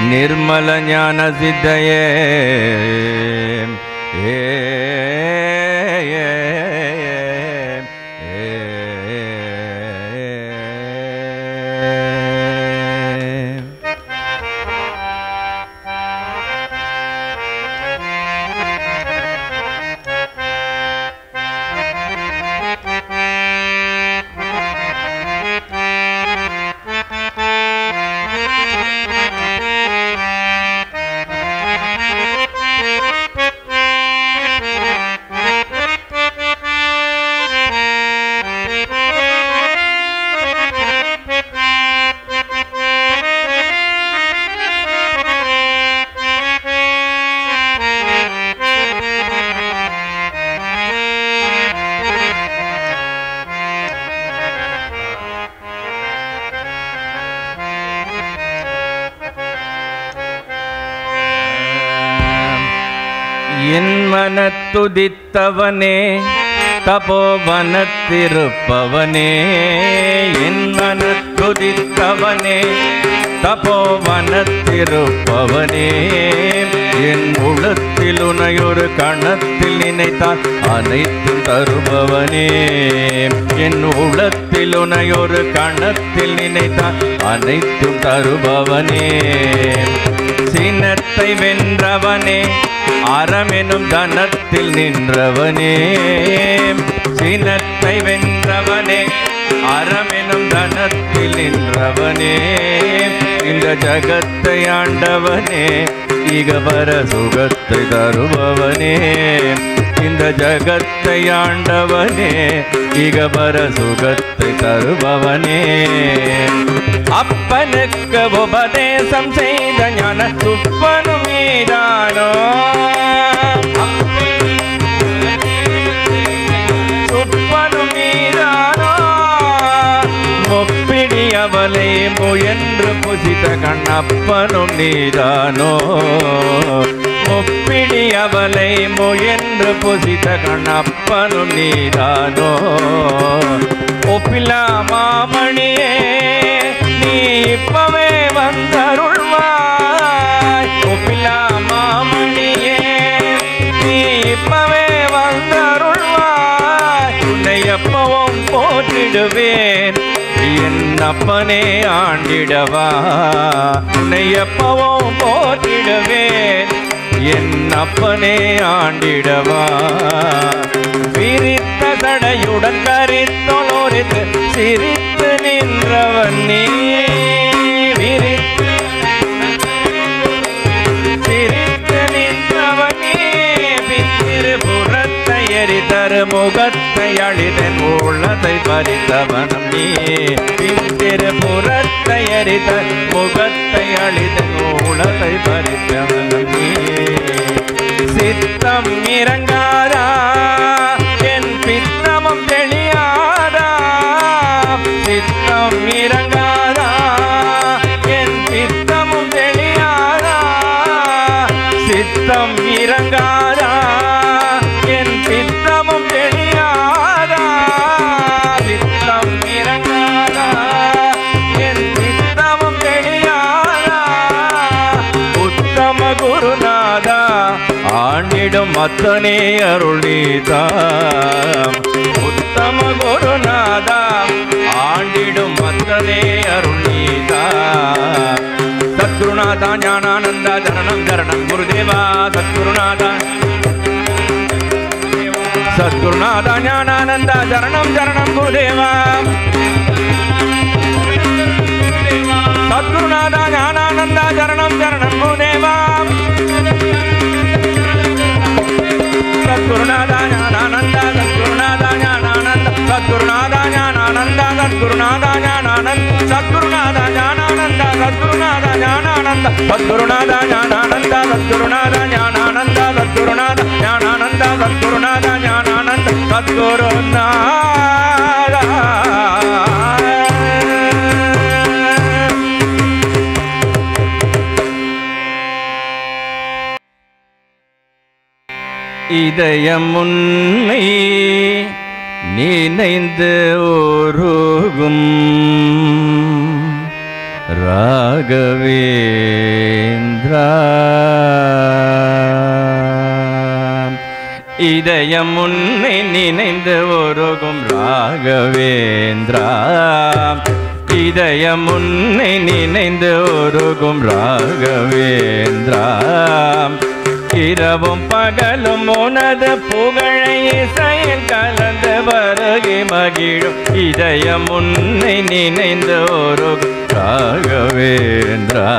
निर्मल ज्ञान सिद्धये என் மனத்துதித்தவனே தபோவனத்திருப்பவனே என் மனத்துதித்தவனே தபோவனத்திருப்பவனே என் உள்ளத்தில் உனையொரு கணத்தில் நினைத்தால் அனைத்தும் தருபவனே என் உள்ளத்தில் உனையொரு கணத்தில் நினைத்தால் அனைத்தும் தருபவனே சினத்தை வென்றவனே அறமெனும் தனத்தில் நின்றவனே சினத்தை வென்றவனே அறமெனும் தனத்தில் நின்றவனே இந்த ஜகத்தை ஆண்டவனே இகவர சுகத்தை தருபவனே இந்த ஜகத்தை ஆண்டவனே இகவர சுகத்தை தருபவனே அப்பனுக்கு உபதேசம் செய்த ஞான துப்பனும் நீதானோ துப்பனும் நீதானோ முப்பிடி அவளை முயன்று புசித்த கண்ணப்பனும் நீதானோ முப்பிடி அவளை முயன்று புசித்த கண்ணப்பனும் நீதானோ ஒப்பிலா மாமணியே நீ இப்பவே வந்தருள்வாய் ஒப்பிலா மாமணியே நீ இப்பவே வந்தருள்வாய் உன்னை எப்பவும் போற்றிடுவேன் என் அப்பனே ஆண்டிடவா உன்னை எப்பவும் போற்றிடுவேன் என் அப்பனே ஆண்டிடவா விரித்த தடையுடன் கரித்தொளோரித்து சிரித்து நின்றவன் நீ விரித்து சிரித்து நின்றவன் நீ பித்திருபுறத்தை எரிதரு முகத்தை அழிதன் உள்ளத்தை பறித்தவனம் நீ பித்திருபுறத்தை எரிதன் முகத்தை அழிதன் உள்ளத்தை பறித்தவனம் நீ சித்தம் இறங்காதா என் பித்தமும் தெளியாதா சித்தம் இறங்காதா என் பித்தமும் தெளியாதா சித்தம் இறங்காதா என் பித்தமும் தெளியாதா சித்தம் இறங்காதா என் பித்தமும் தெளியாதா உத்தம குருநாதா ஆண்டிடும் அத்தனே அருளிதாம் உத்தம குருநாதா ஆண்டிடும் அத்தனே அருளிதாம் சத்குருநாதா ஞானானந்தா சரணம் சரணம் குருதேவா சத்குருநாதா சத்குருநாதா ஞானானந்தா சரணம் சரணம் குருதேவா சத்குருநாதா ஞானானந்தா சரணம் சரணம் குருதேவா சத்குருநாதா ஞானானந்தா சத்குருநாதா ஞானானந்தா சத்குருநாதா ஞானானந்தா சத்குருநாதா ஞானானந்த சத்குருநாதா ஞானானந்தா சத்குருநாதா ஞானானந்தா சத்குருநாதா ஞானானந்தா சத்குருநாதா ஞானானந்தா சத்குருநாதா ஞானானந்தா சத்குருநாதா ஞானானந்தா சத்குருநாதா இதயம் உன்னை நினைந்து உருகும் ராகவே இதயம் உன்னை நினைந்து உருகும் ராகவேந்திரா இதயம் உன்னை நினைந்து உருகும் ராகவேந்திரா இரவும் பகலும் உனது புகழை இசையில் கலந்து வருகி மகிழும் இதயம் உன்னை நினைந்து உருகும் ராகவேந்திரா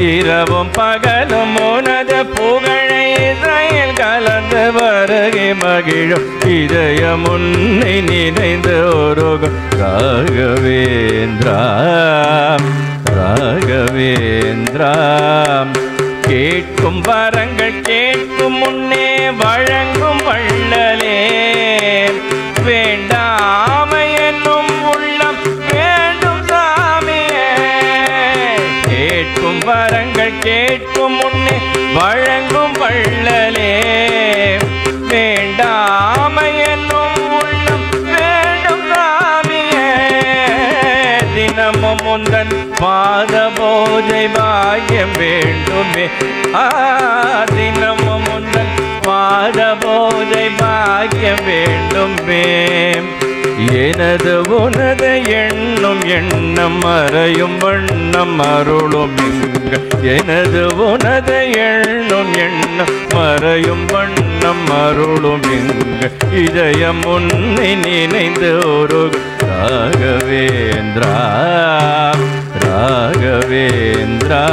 இரவும் பகலும் உனது புகழை இசையில் கலந்து வருகி மகிழும் இதயம் உன்னை நினைந்து உருகும் ராகவேந்திரா ராகவேந்திரா கேட்கும் வரங்கள் கேட்கும் முன்னே வழங்கும் வள்ளலே வேண்டாமை என்னும் உள்ளம் வேண்டும் சாமியே கேட்கும் வரங்கள் கேட்கும் முன்னே வழங்கும் வள்ளலே வேண்டாமை என்னும் உள்ளம் வேண்டும் சாமியே தினமும் முந்தன் பாத பூஜை பாக்கியம் வேண்டுமே தினமும் முந்தன் பாத பூஜை பாக்கியம் வேண்டுமே எனது உனது எண்ணும் எண்ணம் மறையும் வண்ணம் அருளும் எனது உனது எண்ணும் எண்ணம் மறையும் வண்ணம் அருளும் இதயம் உன்னை நினைந்து ஒரு ராகவேந்திரா ராகவேந்திரா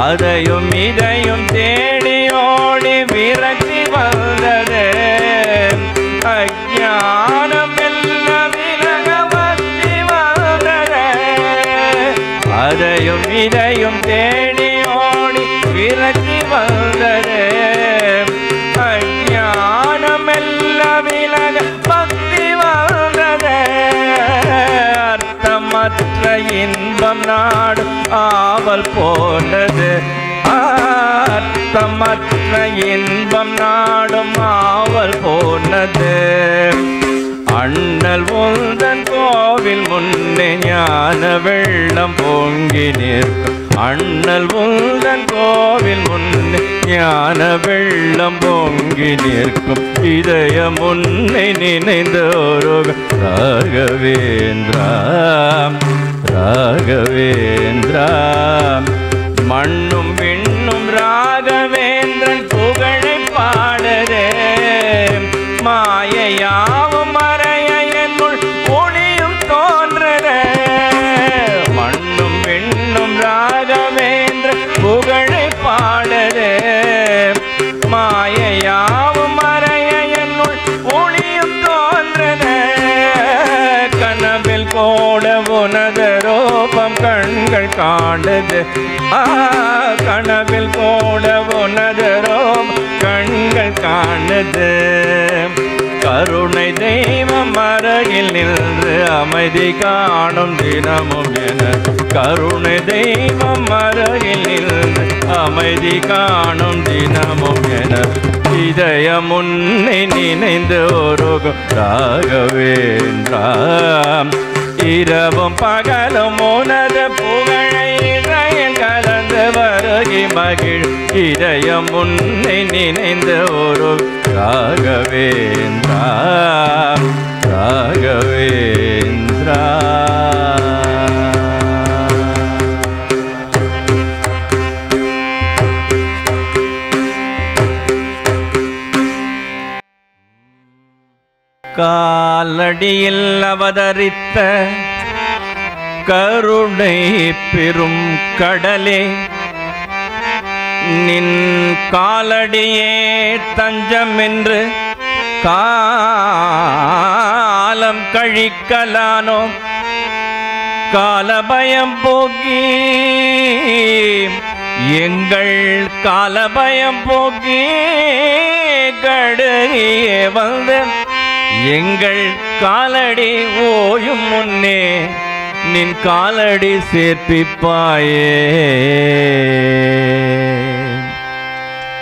அதையும் இதையும் தேடி ஓடி விரக்தி வந்தது அஞ்ஞானம் எல்லாம் விலக பக்தி வந்தது அதையும் இதையும் தேடி ஓடி விரக்தி வந்தது அஞ்ஞானம் எல்லாம் விலக பக்தி வந்தது அர்த்தமற்ற இன்பம் நாடு ஆவல் போனது அர்த்தமற்ற இன்பம் நாடும் ஆவல் போனது அண்ணல் உந்தன் கோவில் முன்னே ஞான வெள்ளம் பொங்கி நிற்கும் அண்ணல் உந்தன் கோவில் முன்னே ஞான வெள்ளம் பொங்கி நிற்கும் இதயம் உன்னை நினைந்து ஒரு ராகவேந்திரா ராகவேந்திரா மண்ணும் விண்ணும் ராகவேந்திரன் புகழை பாடுதே மாயையாவும் மறைய என்னுள் ஒளியும் தோன்றதே மண்ணும் விண்ணும் ராகவேந்திரன் புகழை பாடுதே மாயையாவும் மறைய என்னுள் ஒளியும் தோன்றதே கனவில் கோட உனது ரூபம் கண்கள் காணுது கனவில் கோட உனது ரூபம் கண்கள் காணுது கருணை தெய்வம் அருகில் நின்று அமைதி காணும் தினமும் என கருணை தெய்வம் அருகில் நின்று அமைதி காணும் தினமும் என இதயம் உன்னை நினைந்து ஒரு ராகவேந்திரா இரவும் பகலும் உனது புகழை இசையில் கலந்து வருகி மகிழ் இதயம் உன்னை நினைந்து ஒரு ராகவேந்திரா ராகவேந்திரா காலடியில் அவதரித்த கருணை பெரும் கடலே நின் காலடியே தஞ்சம் என்று காலம் கழிக்கலானோ காலபயம் போக்கி எங்கள் காலபயம் போக்கி கடுகியே வந்து எங்கள் காலடி ஓயும் முன்னே நின் காலடி சேர்ப்பிப்பாயே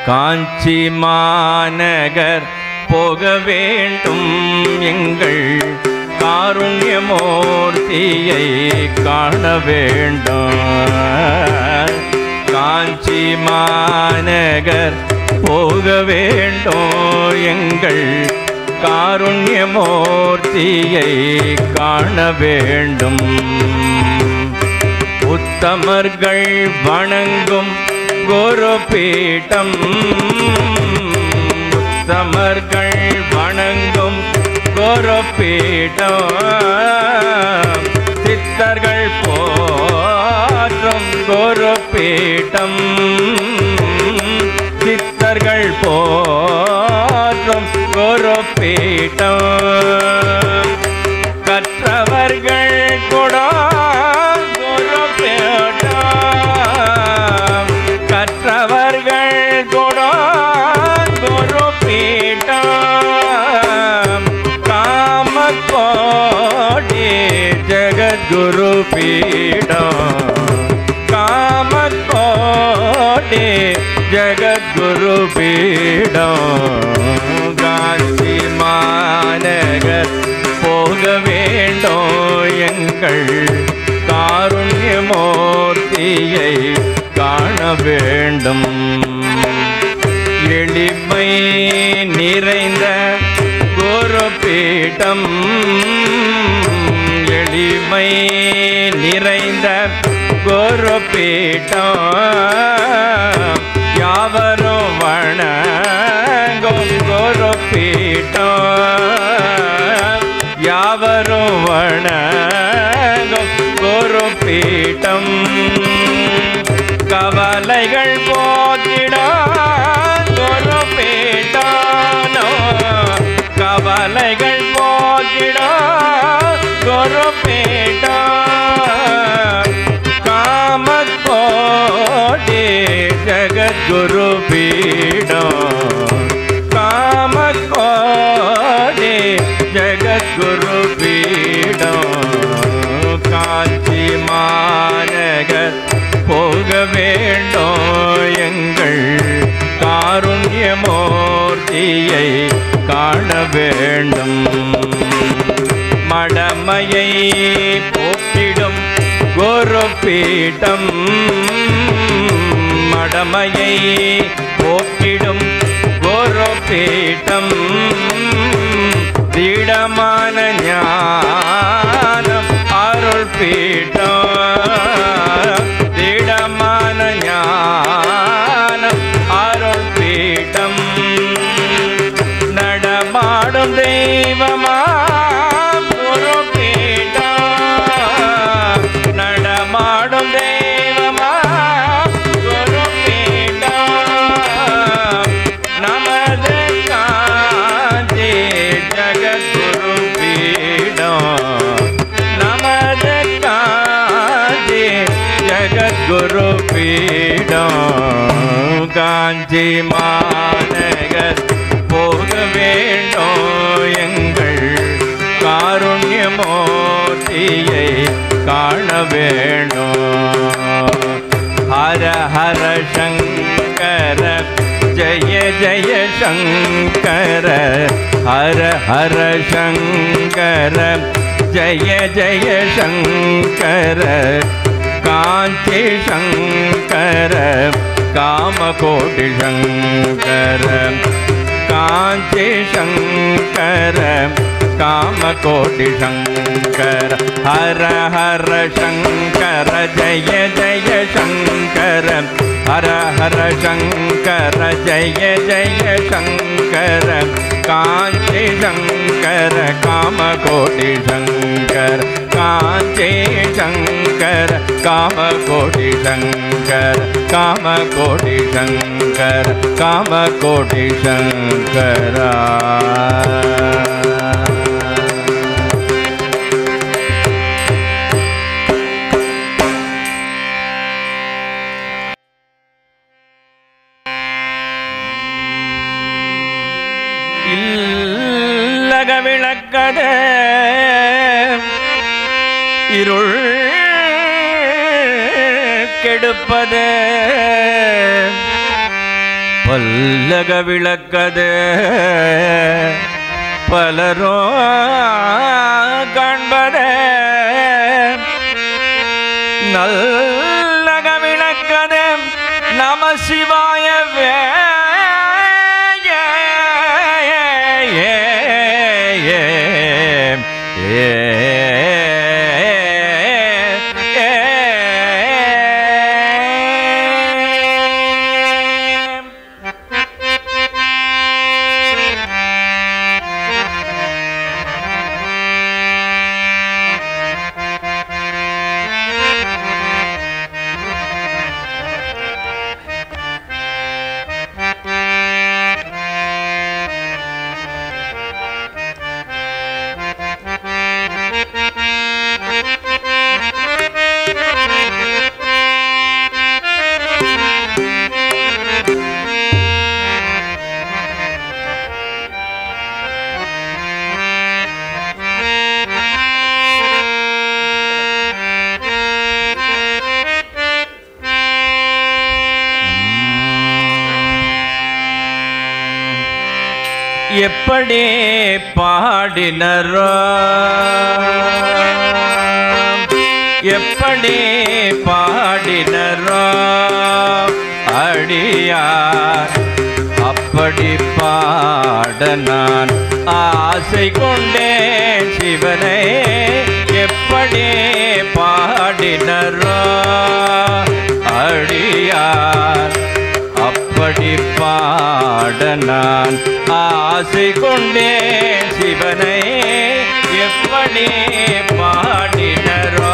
காஞ்சி மாநகர் போக வேண்டும் எங்கள் காருண்யமூர்த்தியை காண வேண்டும் காஞ்சி மாநகர் போக வேண்டும் எங்கள் காருண்யமூர்த்தியை காண வேண்டும். உத்தமர்கள் வணங்கும் குருபீடம், உத்தமர்கள் வணங்கும் குருபீடம், சித்தர்கள் போற்றும் குருபீடம், சித்தர்கள் போற்றும் குருபீடம், கற்றவர்கள் கூட குருபீடம், கற்றவர்கள் கூட குருபீடம், காமகோடி ஜெகத்குருபீடம், காமகோடி ஜெகத்குருபீடம். காஞ்சி மாநகர் போக வேண்டும் எங்கள் காருண்யமூர்த்தியை காண வேண்டும். எளிமை நிறைந்த குருபீடம், எளிமை நிறைந்த குருபீடம், யாவரும் வணங்கும் குருபீடம், யாவரும் வணங்கும் குருபீடம், கவலைகள் போக்கிட குருபீடம், கவலைகள் போக்கிட குருபீடம், காமகோடி ஜெகத்குருபீடம், காமகோடி ஜெகத்குருபீடம். காஞ்சி மாநகர் போக வேண்டும் எங்கள் காருண்யமூர்த்தியை காண வேண்டும். மடமையை போக்கிடும் குருபீடம், மடமையை போக்கிடும் குருபீடம், திடமான ஞானம் அருள் பீடம், திடமான ஞானம் அருள் பீடம், நடமாடும் தெய்வமா குருபீடம், நடமாடும் தெய்வமா குருபீடம், நமது காஞ்சி ஜெகத்குருபீடம், நமது காஞ்சி ஜெகத்குருபீடம். காஞ்சி மாநகர் போக வேண்டும் எங்கள் காருண்யமூர்த்தியை காண வேண்டும். ஹர ஹர சங்கர ஜய ஜய சங்கர, ஹர ஹர சங்கர ஜய ஜய சங்கர, காஞ்சி சங்கர காமகோடி சங்கர, காஞ்சி சங்கர காமகோடி சங்கர, ஹர ஹர சங்கர ஜய ஜய சங்கர, ஹர ஹர சங்கர ஜய ஜய சங்கர, காஞ்சி சங்கர காமகோடி சங்கர, காஞ்சி சங்கர காமகோடி சங்கர, காமகோடி சங்கர காமகோடி சங்கரா. இல்லக விளக்கதே இருள் கெடுப்பதே, பல்லக விளக்கதே பலரோ காண்பதே, நல்லக விளக்கதே எப்படி பாடினரோ எப்படி பாடினரோ அடியார் அப்படி பாட நான் ஆசை கொண்டேன் சிவனை எப்படி பாடினரோ அடியார் அப்படி பாட நான் ஆசை கொண்டேன் சிவனை எப்படி பாடினரோ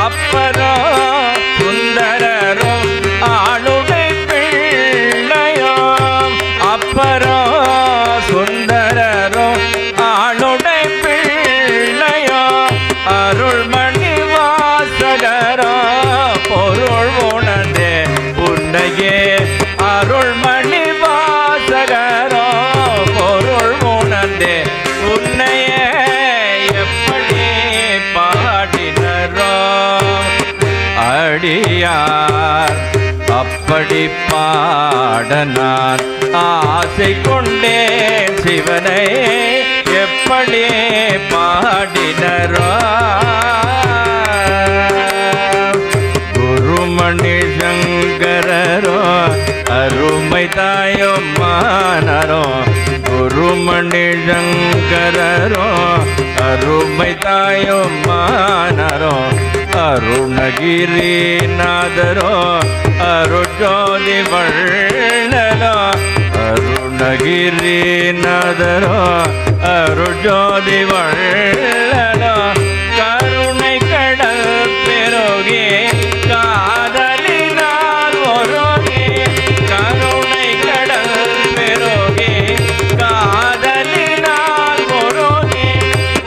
அப்பரோ சுந்தரரோ ஆளுடை பிள்ளையோ அப்பரோ சுந்தரரோ ஆளுடை பிள்ளையோ அருள்மணி வாசகரோ பொருள் உணர்ந்தே உன்னையே அருள்மணி வாசகரோ பொருள் உணர்ந்தே உன்னையே எப்படி பாடினரோ அடியார் அப்படி பாட நான் ஆசை கொண்டேன் சிவனை எப்படி பாடினரோ குருமணி சங்கரரோ அருமை தாயும் மானரோ குருமணி சங்கரரோ அருமை தாயும் மானரோ அருணகிரிநாதரோ அருஜோதி வள்ளலோ அருணகிரிநாதரோ அருஜோதி வள்ளலோ கருணை கடல் பெருகே காதலினால் ஒருகே கருணை கடல் பெருகே காதலினால் ஒருகே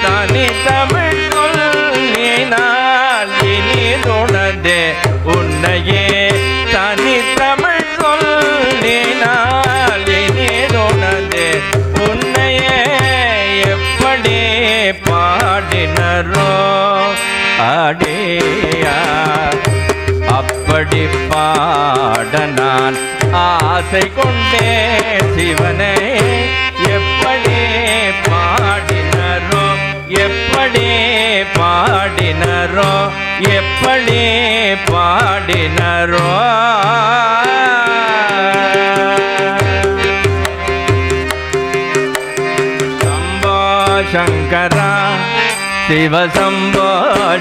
தனி தமிழ் சொல்லினால் இனிதுணர்ந்தே உன்னையே தனி தமிழ் சொல்லினால் இனிதுணர்ந்தே உன்னையே எப்படி பாடினரோ அடியார் அப்படி பாட நான் ஆசை கொண்டேன் சிவனை எப்படி பாடினரோ எப்படி பாடினரோ எப்படி பாடினரோ சம்போ சங்கரா சிவ சம்போ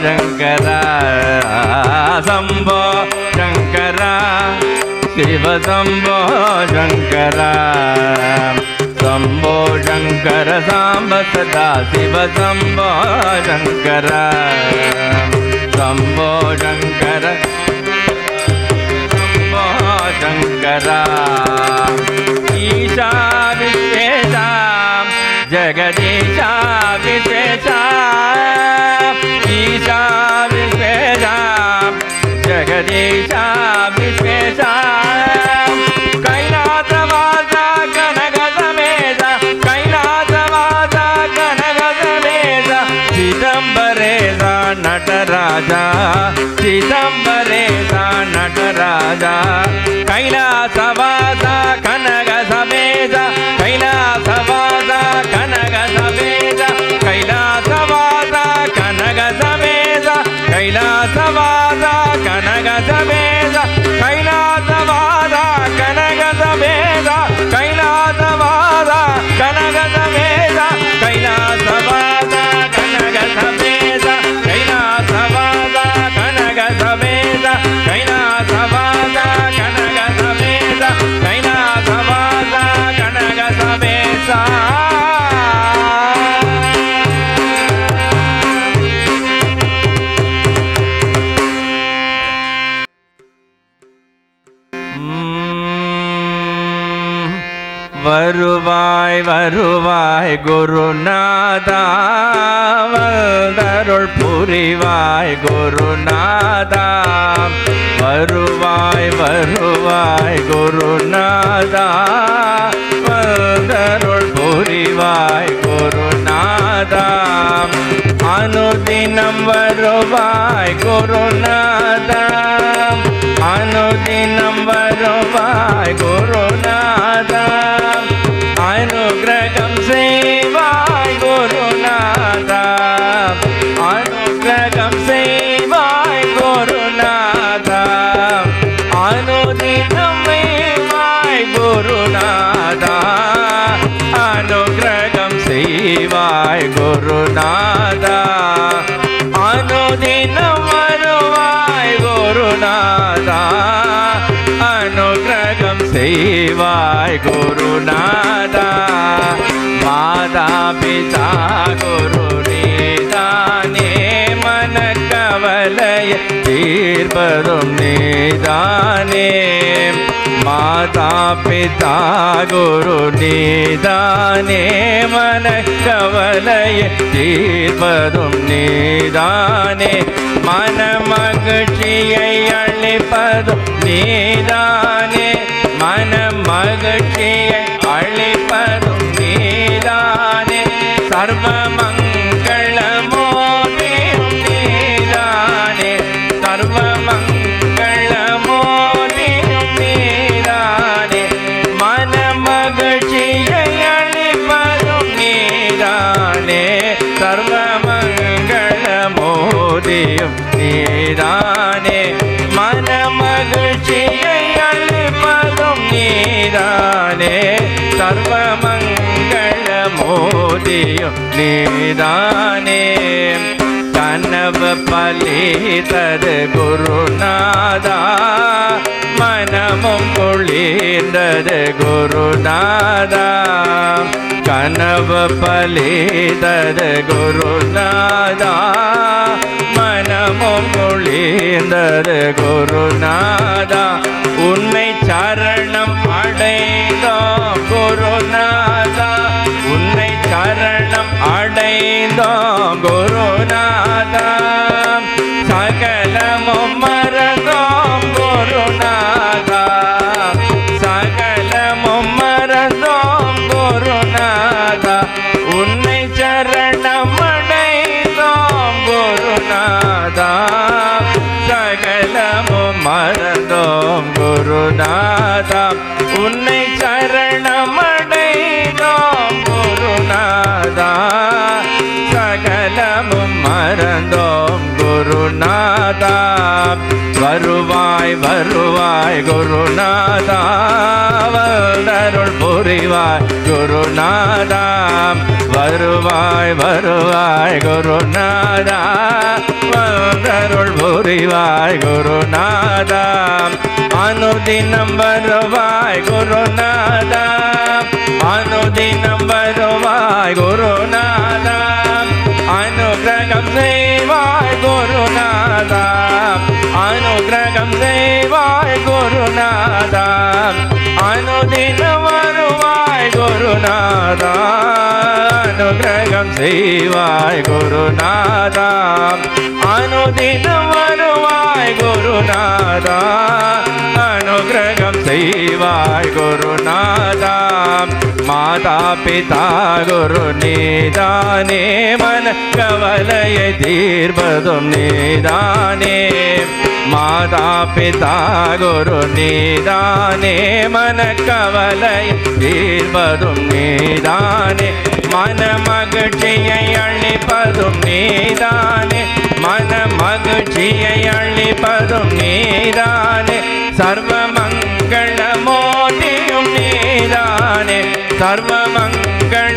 சங்கரா சம்போ சங்கரா சிவ சம்போ சங்கரா சம்போ சங்கர சாம்ப சதா சிவ சம்போ சங்கர சம்போ சங்கர சம்போ சங்கர ஈஷா விஸ்வேஷா ஜெகதீஷா விஸ்வேஷா ஈஷா விஸ்வேஷா ஜெகதீஷா விஸ்வேஷா நடராஜா சிதம்பரேசா நடராஜா கைலாசவாசா கனக சமேசா கைலாசவாசா கனக சமேசா கைலாசவாசா கனக சமேசா கைலாசவாசா கனக சமேசா கைலாசவாசா கனக சமேசா கைலாசவாசா கனக சமேசா கைலாசவாசா கனக சமேசா கைலாசவாசா கனக சமேசா கைலாசவாசா கனக சமேசா கைலாசவாசா கனக சமேசா வருவாய் வருவாய் குருநாதா வந்தருள் புரிவாய் குருநாதா வருவாய் வருவாய் குருநாதா வந்தருள் புரிவாய் குருநாதா அனுதினம் வருவாய் குருநாதா அனுதினம் வருவாய் குருநாதா குருநாதா மாதா பிதா குரு நீதானே மனக்கவலையை தீர்ப்பதும் நீதானே மாதா பிதா குரு நீதானே மனக்கவலையை தீர்ப்பதும் நீதானே மனமகிழ்ச்சியை அளிப்பதும் நீதானே மனமகிழ்ச்சியை அளிப்பதும் நீதானே சர்வமங்களமோதியும் நீதானே சர்வமங்களமோதியும் நீதானே மனமகிழ்ச்சியை அளிப்பதும் நீதானே சர்வமங்களமோதியும் நீதானே மனமகிழ்ச்சியை அளிப்பதும் நீதானே சர்வமங்களமோதியும் நீதானே கனவு பலித்தது குருநாதா மனமும் குளிர்ந்தது குருநாதா கனவு பலித்தது குருநாதா மனமும் குளிர்ந்தது குருநாதா உன்னை சரணம் அடைந்தோம் குருநாதா உன்னை சரணம் அடைந்தோம் குருநாதா சகலமும் மறந்தோம் குருநாதா சகலமும் மறந்தோம் குருநாதா உன்னை சரணம் அடைந்தோம் குருநாதா சகலமும் மறந்தோம் குருநாதா உன்னை சரணம் அடைந்தோம் குருநாதா சகலமும் மறந்தோம் குருநாதா வருவாய் வருவாய் குருநாதா வந்தருள் புரிவாய் குருநாதா வருவாய் வருவாய் குருநாதா வந்தருள் புரிவாய் குருநாதா அனுதினம் வருவாய் குருநாதா அனுதினம் வருவாய் குருநாதா அனுகிரகம் செய்வாய் குருநாதா அனுகிரகம் செய்வாய் குருநாதா அனுதினம் வருவாய் குருநாதா அனுகிரகம் செய்வாய் குருநாதா அனுதினம் வருவாய் குருநாதா அனுகிரகம் செய்வாய் குருநாதா மாதா பிதா குரு நீதானே மனக்கவலையை தீர்ப்பதும் நீதானே மாதா பிதா குரு நீதானே மனக்கவலையை தீர்ப்பதும் நீதானே மனமகிழ்ச்சியை அளிப்பதும் நீதானே மனமகிழ்ச்சியை அளிப்பதும் நீதானே சர்வமங்களமோதியும் நீதானே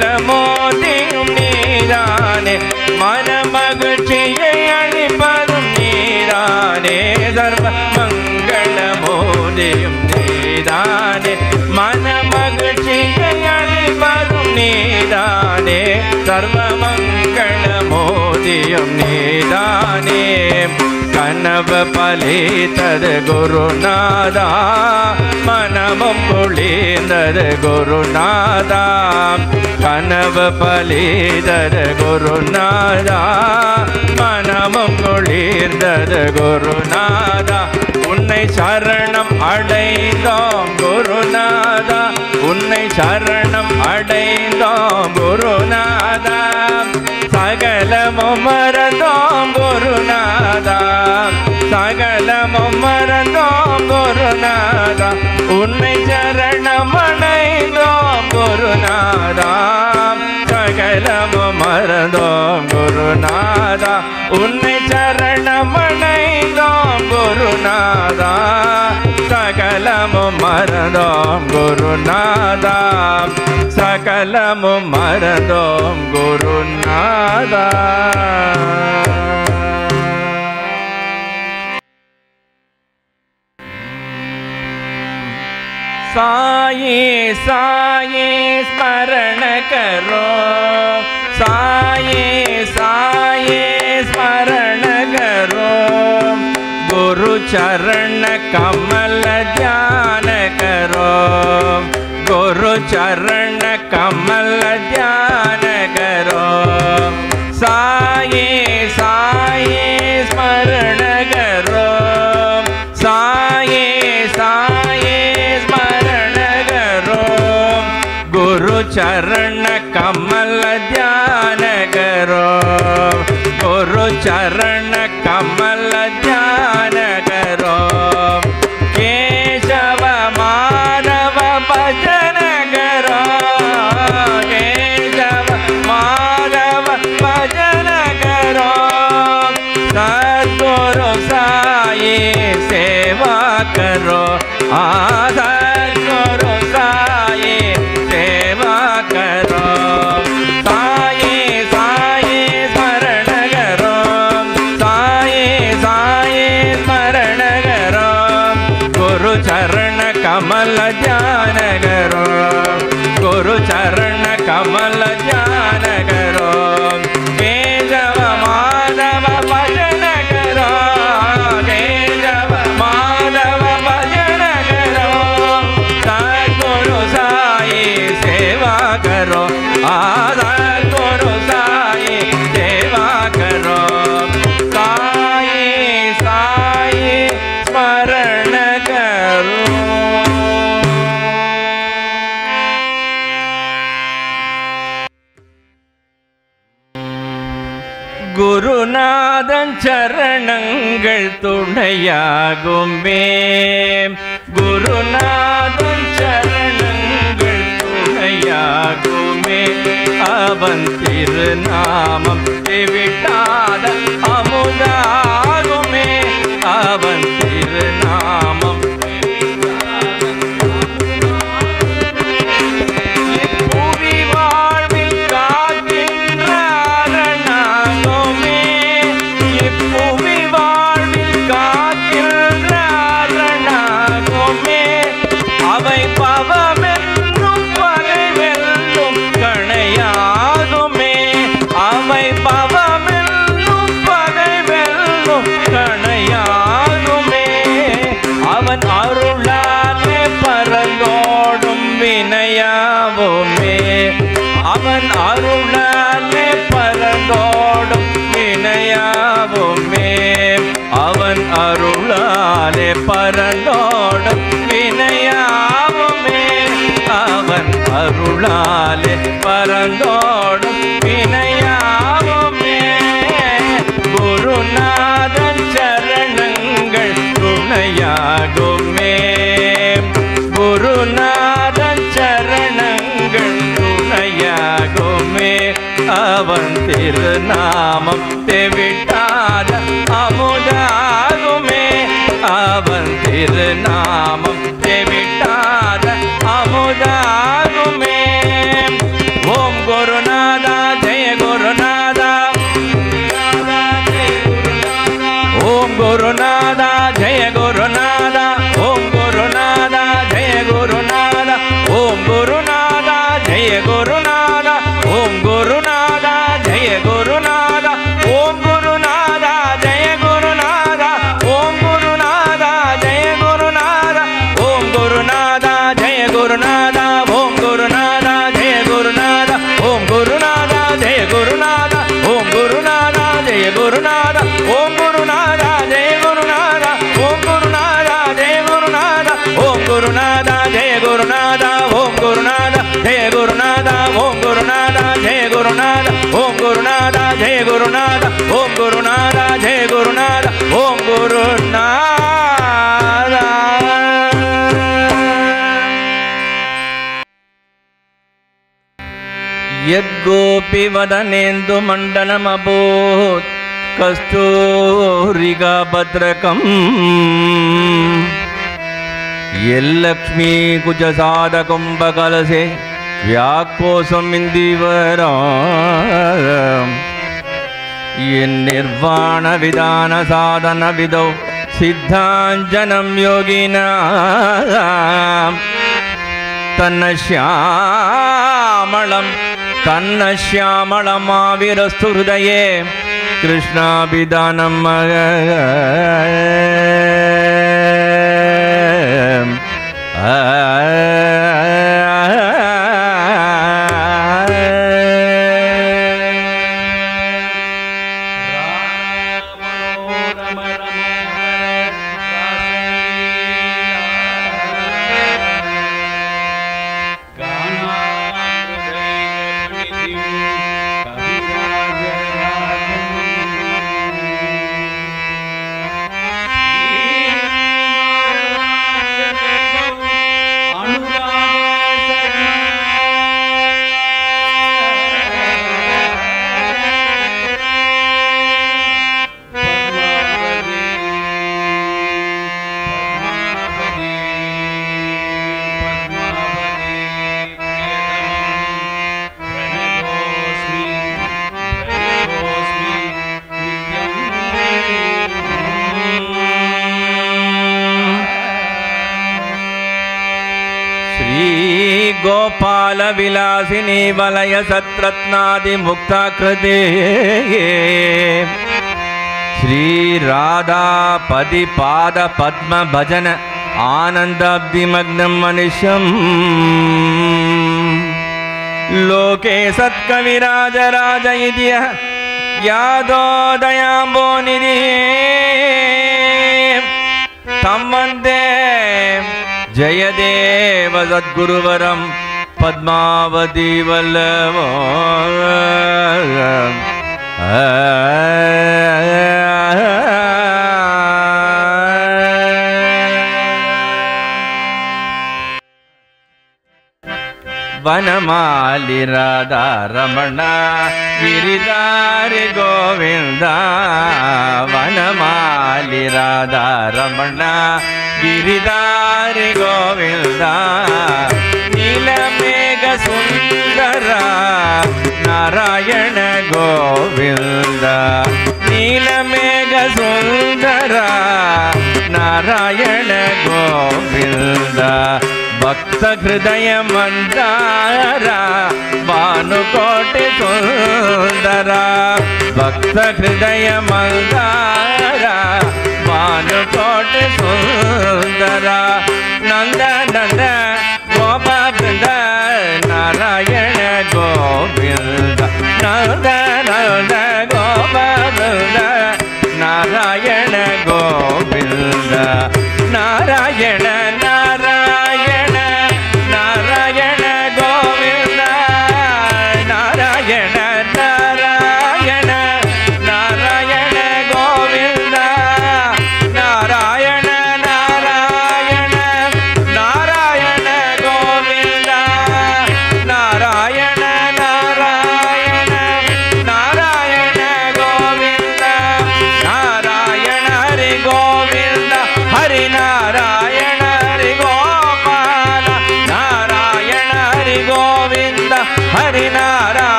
சர்வமங்களமோதியும் நீதானே மனமகிழ்ச்சியை அளிப்பதும் நீதானே சர்வமங்களமோதியும் நீதானே மனமகிழ்ச்சியை அளிப்பதும் நீதானே சர்வமங்களமோதியும் நீதானே கனவு பலித்தது குருநாதா மனமும் குளிர்ந்தது குருநாதா கனவு பலித்தது குருநாதா மனமும் குளிர்ந்தது குருநாதா உன்னை சரணம் அடைந்தோம் குருநாதா உன்னை சரணம் அடைந்தோம் குருநாதா சகலமும் மறந்தோம் குருநாதா சகலமும் மறந்தோம் குருநாதா உன்னை சரணம் அடைந்தோம் குருநாதா சகலமும் மறந்தோம் குருநாதா உன்னை சரணம் அடைந்தோம் குருநாதா சகலமும் மறந்தோம் குருநாதா சகலமும் மறந்தோம் குருநாதா साये साये स्मरण करो, साये साये स्मरण करो, गुरु चरण कमल ध्यान करो, गुरु चरण कमल ध्यान करो, साये साये स्मरण करो, साये साये स्मरण करो, गुरु चरण कमल ध्यान करो, गुरु चरण कमल ध्यान करो, केशव माधव भजन करो, केशव माधव भजन करो, सद्गुरु साई सेवा करो, सद्गुरु साई सेवा करो, साई साई स्मरण करो, साई साई स्मरण करो, गुरु चरण कमल ध्यान करो, गुरु चरण कमल ध्यान करो, केशव माधव भजन करो, केशव माधव भजन करो, सद्गुरु साई सेवा करो, सद्गुरु साई सेवा करो, साई साई स्मरण करो। குருநாதன் சரணங்கள் துணையாகுமே, குருநாதன் சரணங்கள் துணையாகுமே, அவன் திருநாமம் விட்டாத அமுதாகுமே, அவன் திருநாமம் புவி வாழ்வில் காக்கின்ற அரணாகுமே, இப்புவி வாழ்வில் காக்கின்ற அரணாகுமே, அவை பவமென்றும் பகை வெல்லும் கணையாகுமே, அவை பவமென்றும் பகை வெல்லும் கணையாகுமே, அவன் அருளாலே பரந்தோடும் வினையாவுமே, அவன் அருளாலே பரந்தோடும் வினையாவுமே, அவன் அருளாலே பரந்தோடும் வினையாவுமே, அவன் அருளாலே பரந்தோடும் வினையாவுமே, குருநாதன் சரணங்கள் துணையாகுமே, குருநாதன் சரணங்கள் துணையாகுமே, அவன் திருநாமம் விட்டாத அமுதாகுமே, அவன் திருநாமம் விட்டாத அமுதாகுமே, ஓம் குருநாதா ஜெய குருநாதா, ஓம் குருநாதா ஜெய குருநாதா, ஓம் குருநாதா ஜெய குருநாதா, ஓம் குருநாதா ஜெய குருநாதா, ஓம் குருநாதா ஜெய குருநாதா, ஓம் குருநாதா ஜெய குருநாதா, ஓம் குருநாதா ஜெய குருநாதா, ஓம் குருநாதா ஜெய குருநாதா, ஓம் குருநாதா ஜெய குருநாதா, ஓம் குருநாதா ஜெய குருநாதா, ஓம் குருநாதா ஜெய குருநாதா, ஓம் குருநாதா ஜெய குருநாதா, ஓம் குருநாதா ஜெய குருநாதா, ஓம் குருநாதா ஜெய குருநாதா, ஓம் குருநாதா ஜெய குருநாதா, ஓம் குருநாதா ஜெய குருநாதா, ஓம் குருநாதா ஜெய குருநாதா, ஓம் குருநாதா ஜெய குருநாதா, ஓம் குருநாதா. यद्गोपि वदनेन्दु मण्डलमभूत् कस्तूरिका भद्रकम् यल्लक्ष्मी कुजसाद कुम्भकलशे व्याकोसमिन्दिवरा निर्वाण विधान साधन विदौ सिद्धाञ्जनं योगिनां ತನ್ನ ಶ್ಯಾಮಳಮಾವಿರಸ್ತು ಹೃದಯೇ ಕೃಷ್ಣಾಭಿಧಾನಂ गोपाल विलासिनी वलय सत्रत्नादि मुक्ताकृते श्री राधा पदि पाद पद्म भजन आनंदाब्धिमग्नं मनुष्यं लोके सत्कविराज राज इति यादोदयाम्बोनिधि तं वन्दे जयदेव सद्गुरुवरं पद्मावती वल्लभो वनमाली राधा रमण गिरिधारी गोविंद वनमाली राधा रमण गिरिधारी गोविंद नीलमेघ सुंदर नारायण गोविंद नीलमेघ सुंदर नारायण गोविंद भक्त हृदय मंदार भानुकोटि सुंदर भक्त हृदय मंदार भानुकोटि सुंदर नंद नंद गोपाल नारायण गोविंद नंद